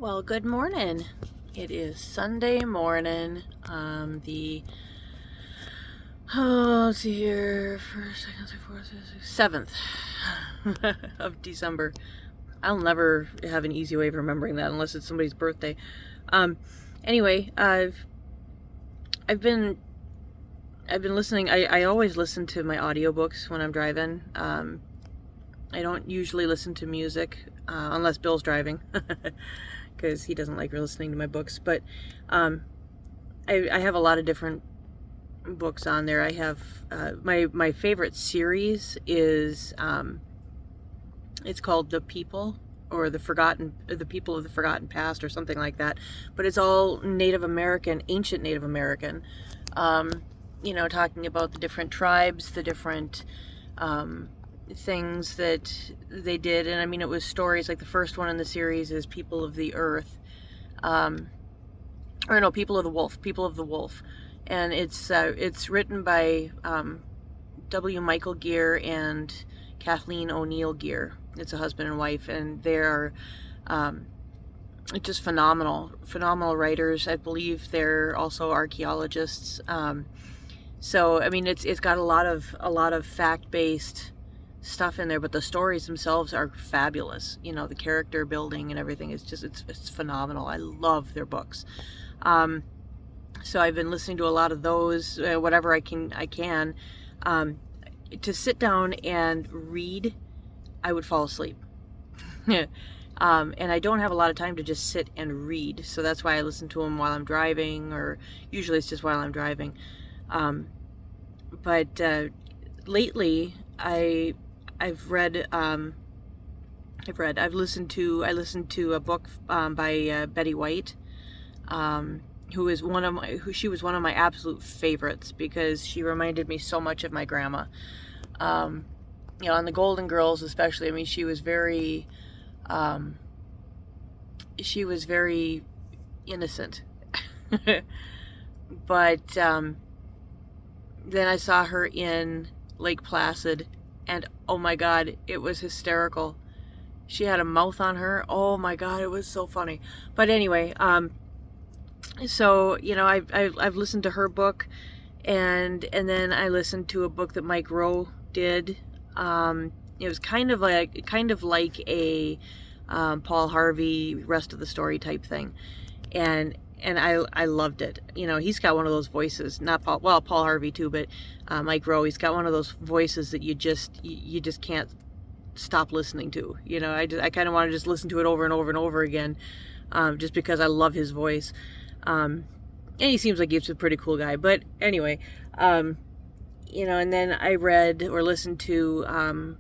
Well, good morning. It is Sunday morning. Let's see here, first, second, third, fourth, fifth, 7th of December. I'll never have an easy way of remembering that unless it's somebody's birthday. Anyway, I've been listening. I always listen to my audiobooks when I'm driving. I don't usually listen to music unless Bill's driving. Because he doesn't like listening to my books. But I have a lot of different books on there. I have my favorite series is it's called The People, or the People of the Forgotten Past, or something like that. But it's all Native American, ancient Native American. Talking about the different tribes, the different things that they did. And I mean, it was stories like the first one in the series is People of the Earth, People of the Wolf, and it's written by W. Michael Gear and Kathleen O'Neill Gear. It's a husband and wife, and they're just phenomenal writers. I believe they're also archaeologists. So I mean, it's got a lot of fact-based stuff in there, but the stories themselves are fabulous. The character building and everything is just it's phenomenal. I love their books. So I've been listening to a lot of those, whatever I can. To sit down and read, I would fall asleep. And I don't have a lot of time to just sit and read, so that's why I listen to them while I'm driving, or usually it's just while I'm driving. But lately I listened to a book by Betty White, she was one of my absolute favorites because she reminded me so much of my grandma. On the Golden Girls especially, I mean, she was very innocent. But then I saw her in Lake Placid, and oh my God, it was hysterical. She had a mouth on her. Oh my God, it was so funny. But anyway, so I've listened to her book, and then I listened to a book that Mike Rowe did. It was kind of like a Paul Harvey rest of the story type thing, and I loved it. He's got one of those voices, not Paul Harvey too, but Mike Rowe. He's got one of those voices that you just can't stop listening to. I kind of want to just listen to it over and over and over again, just because I love his voice. And he seems like he's a pretty cool guy. But anyway, and then I read or listened to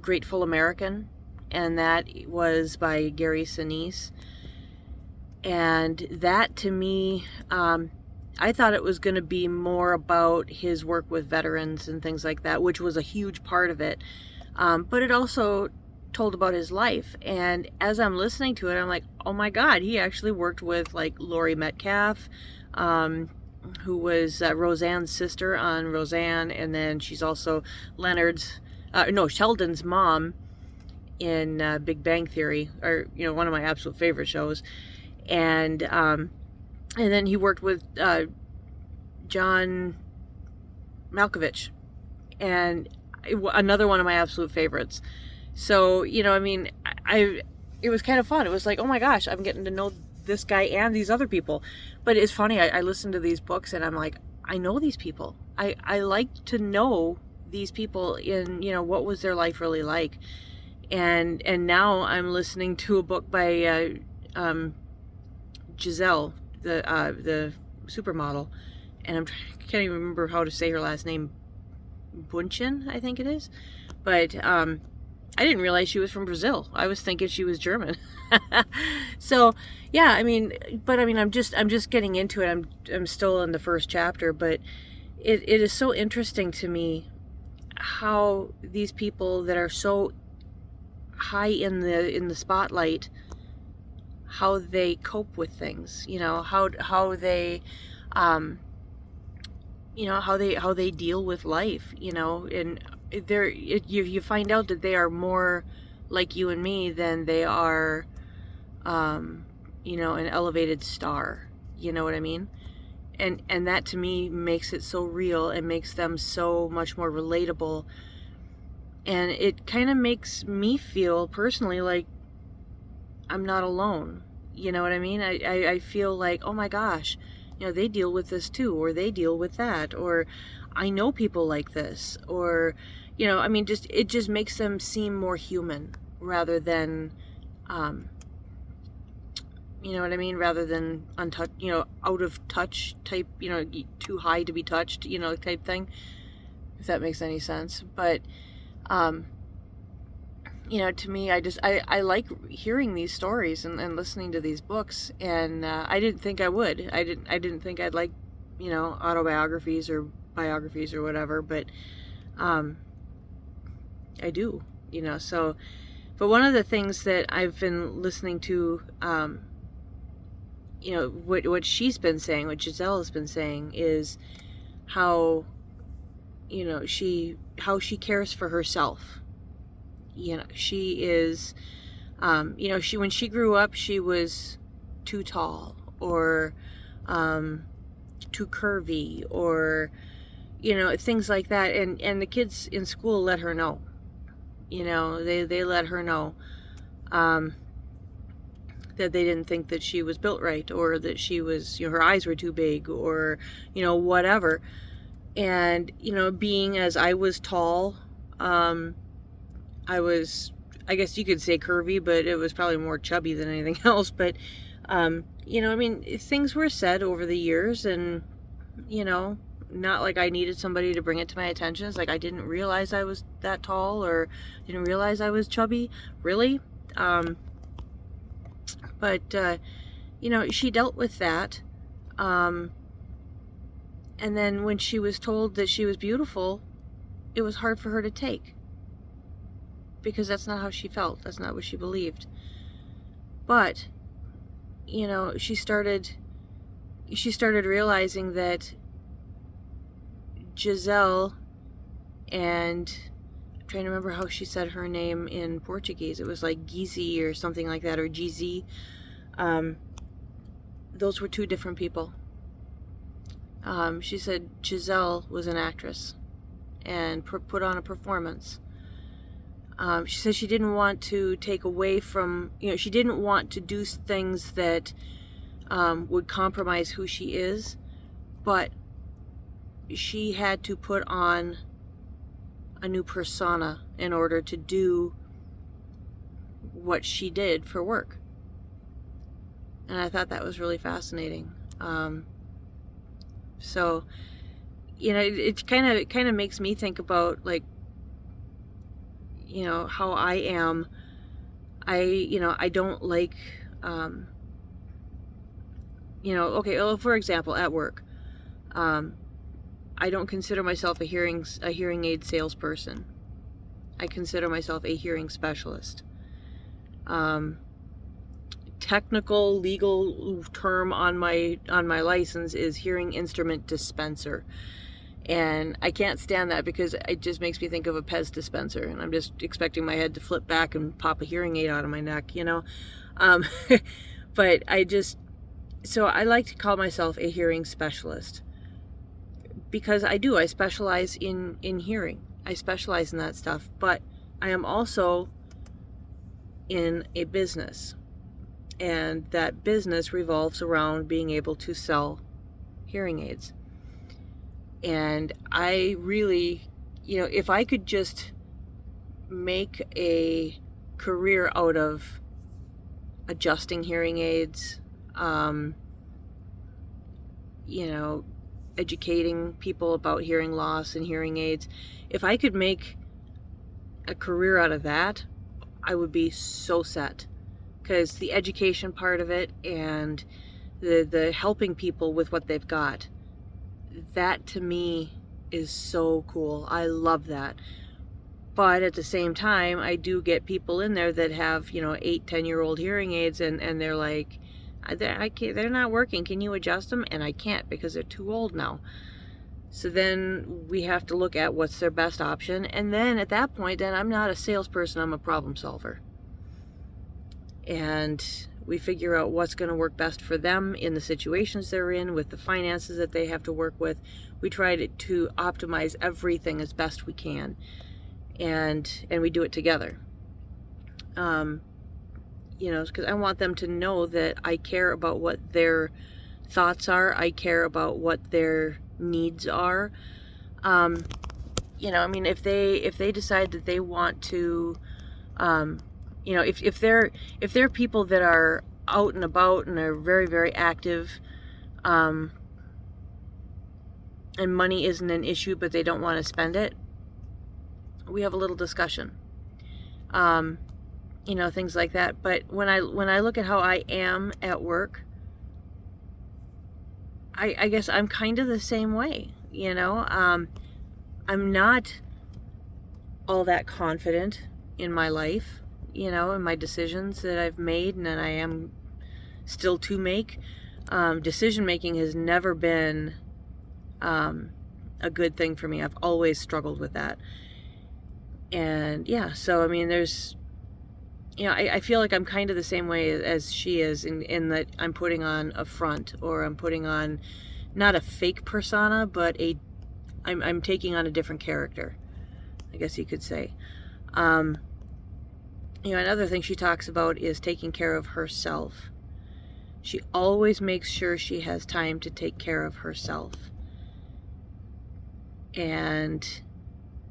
Grateful American, and that was by Gary Sinise. And that, to me, I thought it was going to be more about his work with veterans and things like that, which was a huge part of it. But it also told about his life. And as I'm listening to it, I'm like, oh my God, he actually worked with like Laurie Metcalf, who was Roseanne's sister on Roseanne. And then she's also Sheldon's mom in Big Bang Theory, or, one of my absolute favorite shows. And then he worked with John Malkovich, and another one of my absolute favorites. So, it was kind of fun. It was like, oh my gosh, I'm getting to know this guy and these other people. But it's funny, I listen to these books and I'm like, I know these people. I like to know these people in, what was their life really like. And now I'm listening to a book by Giselle, the supermodel, and I can't even remember how to say her last name. Bündchen, I think it is. But I didn't realize she was from Brazil. I was thinking she was German. So yeah, I'm just getting into it. I'm still in the first chapter, but it is so interesting to me how these people that are so high in the spotlight, how they cope with things, how they how they deal with life, and you find out that they are more like you and me than they are an elevated star. You know what I mean? And that to me makes it so real. It makes them so much more relatable. And it kind of makes me feel personally like I'm not alone. You know what I mean? I feel like, oh my gosh, they deal with this too, or they deal with that, or I know people like this, or, it just makes them seem more human rather than, you know what I mean? Rather than out of touch type, too high to be touched, type thing, if that makes any sense. But, to me, I like hearing these stories and listening to these books, and I didn't think I would. I didn't think I'd like, autobiographies or biographies or whatever, but I do, so. But one of the things that I've been listening to, what she's been saying, what Giselle has been saying, is how, how she cares for herself. She is, when she grew up, she was too tall or too curvy or, things like that. And the kids in school let her know, they let her know that they didn't think that she was built right, or that she was, her eyes were too big, or, whatever. And, being as I was tall, I guess you could say curvy, but it was probably more chubby than anything else. But, things were said over the years, and, not like I needed somebody to bring it to my attention. It's like I didn't realize I was that tall, or didn't realize I was chubby. Really? But, she dealt with that. And then when she was told that she was beautiful, it was hard for her to take. Because that's not how she felt. That's not what she believed. But, she started realizing that Giselle, and I'm trying to remember how she said her name in Portuguese. It was like Gizi or something like that, or GZ. Those were two different people. She said Giselle was an actress and put on a performance. She said she didn't want to take away from, she didn't want to do things that would compromise who she is, but she had to put on a new persona in order to do what she did for work. And I thought that was really fascinating. So, it kind of makes me think about, like, how I am. I don't like, okay, well, for example, at work, I don't consider myself a hearing aid salesperson. I consider myself a hearing specialist. Technical legal term on my license is hearing instrument dispenser. And I can't stand that because it just makes me think of a Pez dispenser, and I'm just expecting my head to flip back and pop a hearing aid out of my neck, But so I like to call myself a hearing specialist, because I specialize in hearing. I specialize in that stuff, but I am also in a business, and that business revolves around being able to sell hearing aids. And I really, if I could just make a career out of adjusting hearing aids, educating people about hearing loss and hearing aids, if I could make a career out of that, I would be so set. Because the education part of it and the helping people with what they've got, that to me is so cool. I love that. But at the same time, I do get people in there that have, 8-10-year-old hearing aids, and they're like, they're not working. Can you adjust them? And I can't, because they're too old now. So then we have to look at what's their best option. And then at that point, then I'm not a salesperson, I'm a problem solver. and we figure out what's going to work best for them in the situations they're in, with the finances that they have to work with. We try to optimize everything as best we can, and we do it together. Because I want them to know that I care about what their thoughts are. I care about what their needs are. If they decide that they want to, if they're people that are out and about and are very, very active, and money isn't an issue, but they don't want to spend it, we have a little discussion. Things like that. But when I look at how I am at work, I guess I'm kind of the same way. I'm not all that confident in my life, in my decisions that I've made and that I am still to make. Decision making has never been a good thing for me. I've always struggled with that. And yeah, so there's, I feel like I'm kind of the same way as she is, in that I'm putting on a front, or I'm putting on not a fake persona, but I'm taking on a different character, I guess you could say. Another thing she talks about is taking care of herself. She always makes sure she has time to take care of herself. And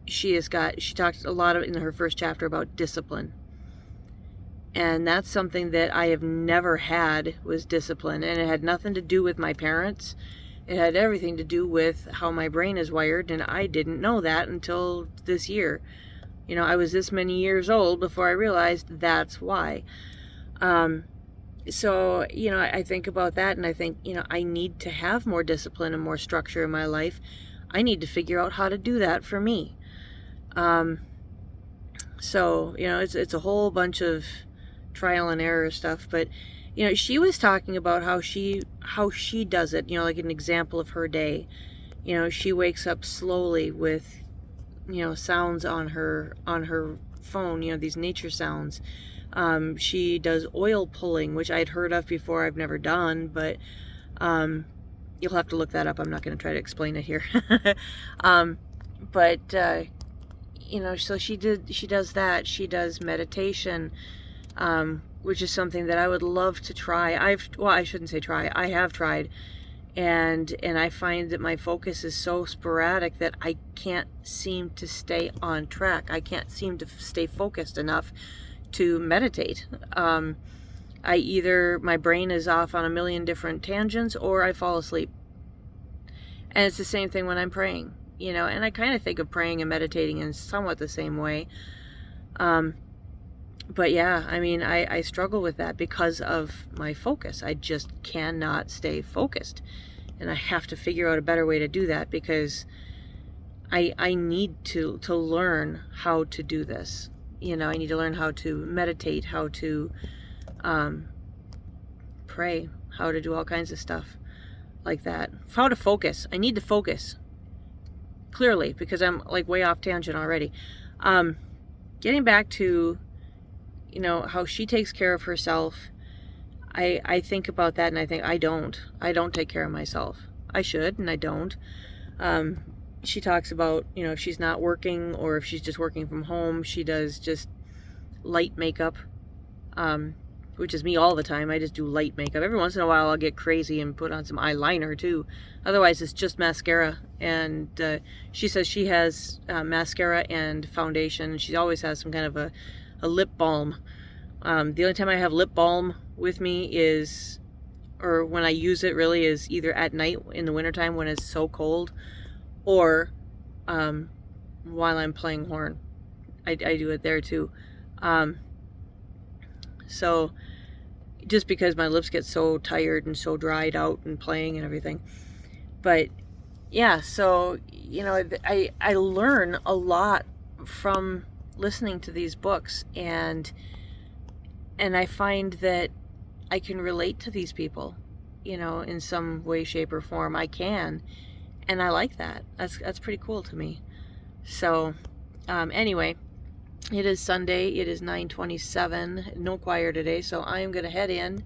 she talks a lot in her first chapter about discipline. And that's something that I have never had, was discipline. And it had nothing to do with my parents. It had everything to do with how my brain is wired, and I didn't know that until this year. I was this many years old before I realized that's why. So, I think about that, and I think, I need to have more discipline and more structure in my life. I need to figure out how to do that for me. So, it's a whole bunch of trial and error stuff, but she was talking about how she does it, like an example of her day. She wakes up slowly with sounds on her phone, these nature sounds. She does oil pulling, which I'd heard of before, I've never done, but you'll have to look that up. I'm not going to try to explain it here. So she does that. She does meditation, which is something that I would love to try. I shouldn't say try. I have tried, and I find that my focus is so sporadic that I can't seem to stay on track. I can't seem to stay focused enough to meditate. My brain is off on a million different tangents, or I fall asleep. And it's the same thing when I'm praying, and I kind of think of praying and meditating in somewhat the same way. But yeah, I struggle with that because of my focus. I just cannot stay focused. And I have to figure out a better way to do that, because I need to learn how to do this. I need to learn how to meditate, how to pray, how to do all kinds of stuff like that. How to focus. I need to focus. Clearly, because I'm like way off tangent already. Getting back to how she takes care of herself, I think about that, and I think I don't take care of myself. I should, and I don't. She talks about, if she's not working, or if she's just working from home, she does just light makeup, which is me all the time. I just do light makeup. Every once in a while I'll get crazy and put on some eyeliner too. Otherwise it's just mascara. And she says she has mascara and foundation. She always has some kind of a lip balm. The only time I have lip balm with me is, or when I use it really, is either at night in the wintertime when it's so cold, or while I'm playing horn. I do it there too. So just because my lips get so tired and so dried out and playing and everything. But yeah, so I learn a lot from listening to these books, and I find that I can relate to these people, in some way, shape, or form. I can, and I like that. That's pretty cool to me. So anyway, It is Sunday. It is 9:27. No choir today, so I am going to head in.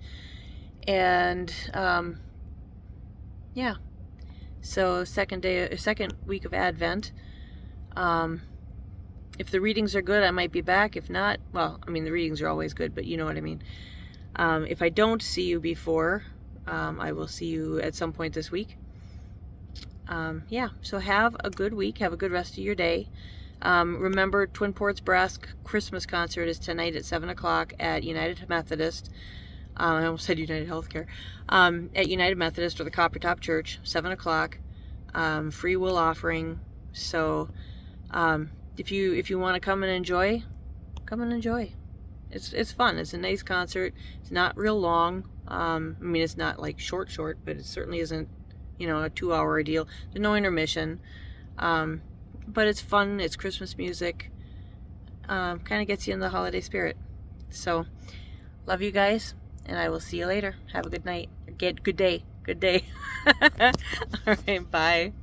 And yeah, so second week of Advent. If the readings are good, I might be back. If not, well, I mean, the readings are always good, but you know what I mean. If I don't see you before, I will see you at some point this week. Yeah, so have a good week. Have a good rest of your day. Remember, Twin Ports Brass Christmas concert is tonight at 7 o'clock at United Methodist. I almost said United Healthcare. At United Methodist or the Copper Top Church, 7 o'clock. Free will offering. So if you want to come and enjoy, come and enjoy. It's fun. It's a nice concert. It's not real long. I mean, it's not like short, but it certainly isn't, you know, a 2-hour ordeal. There's no intermission. But it's fun. It's Christmas music. Kind of gets you in the holiday spirit. So, love you guys, and I will see you later. Have a good night. Good day. All right, bye.